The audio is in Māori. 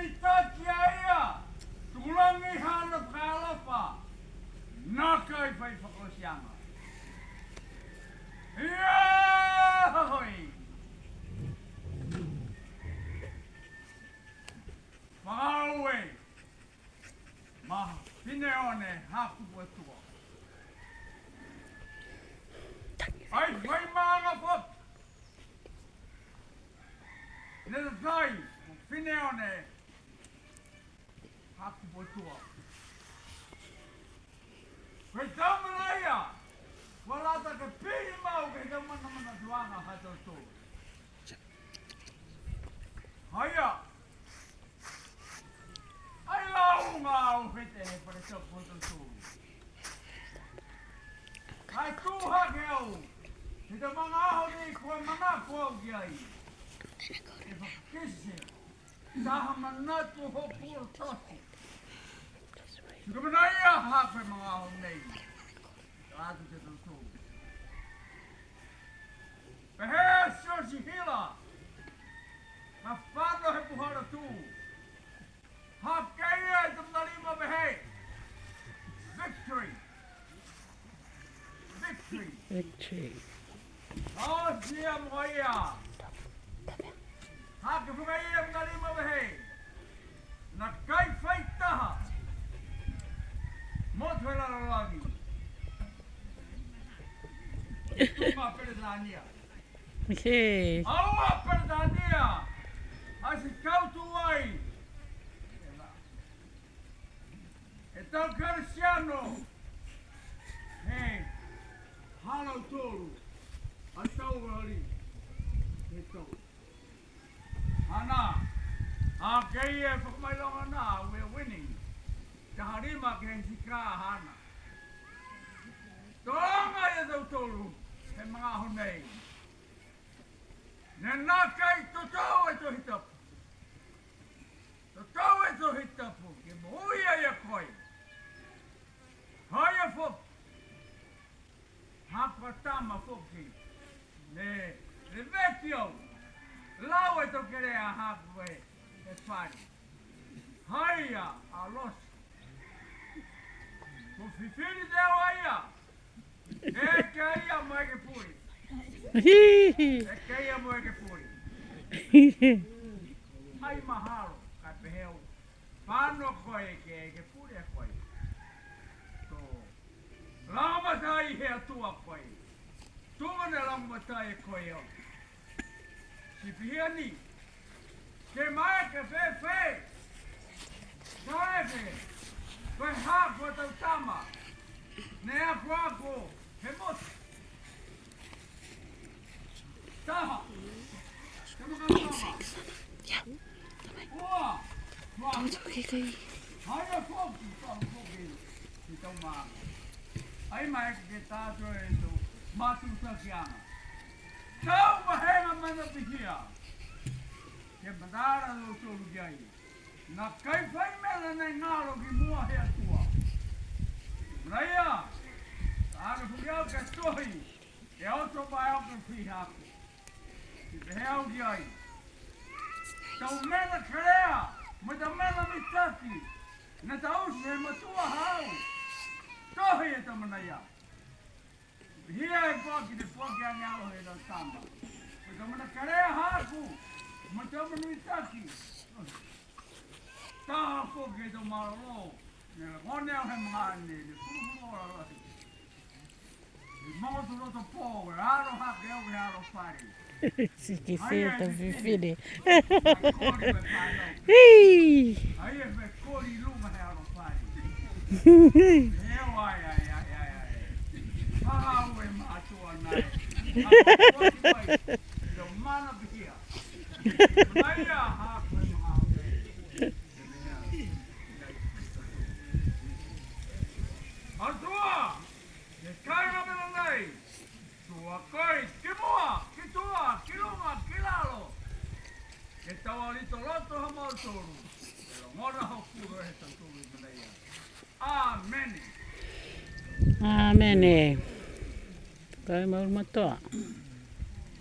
Itakia tulangi hanap kalapa nakai pai fakosianga Yahoi Fakaaue ma Viviani Hakupu ai mai mga pot nila sai Viviani Hakupu Kau tahu Malaya wala ta ke pili mau ke mana duanga hato tu Haya ai lau ngau fete pada sok foto tu ai tu hakeu kita mangau ni ko mana ko giai kisi dah mana tu hopur tosi Sebenarnya hak mengau ni Aku jatuh tu. Behesho sihila. Hafado he puhara tu. Hakaya tumnalima behe. Victory. Victory. Victory. Oh siya moya. Hakaya tumnalima behe. Nakai faitaha. Motwela lagi. Tuma perdania. Okay. Awa perdania. Asi kau tuai. Então Cristiano. Hey. Halo tolu. Atau ali. Itu. Ana. Okay, for my long ana, we're winning. Taharima can sika hana. Tonga ya tolu. He mga honei. Nenakai totoo ito hitap. Totoo ito hitap. Kibuya ya koi. Haya fok. Hapatama foki. Ne. Revetio. Lau ito kerea hapwe. Espari. Haya. Alos. Kufifiri dewa haya. Ekaya mwege puri. Ekaya mwege puri. Ai mahalo kapeheu. Pano koe ke puri koe. To. Lama tai he tua koe. Tuna lama tai koe. Si Viviani. Ke mai ke fe. Sabe. Vai hapo tama. Ne akwako. Hemos. Taha. Kamu sama. Ya. Wah. Wah. Okay, okay. Haya foki. Foki. Então ma. Aí mais que tá doendo. Matu sakiana. Kau mahenga mana pikia. Que bandara do tolu gai. Na kai fai mela na ngalo ki mua he atua. Raya. Aga fugiau ka tohi. E autobiography haku. Ki te heo ki ai. Tau mena karea. Ma ta mena mitaki. Na ta usi he matua hau. Tohi e ta manaya. Hia e poki te poki a ngalo he da tamba. Ma ta mena karea haku. Ma ta mena mitaki. Taha poki e ta maralo. Nela kone au he mangane. Ne kuru ora rahi. Moto roto power, aro hake au aro fari. Si que senta, Viviani. Aí é cori luma aro fari. Eu ai. Fakaaue macho anai. Yo mana bikia. Maya hake mangane. Artua! Kaya melalai. Tua koi, kimua, kitua, kiluma, kilalo. Kita walito loto hamar tolu. Pero mora hokuro he tantulu malaya. Amen. Amen. Kaya mau mato.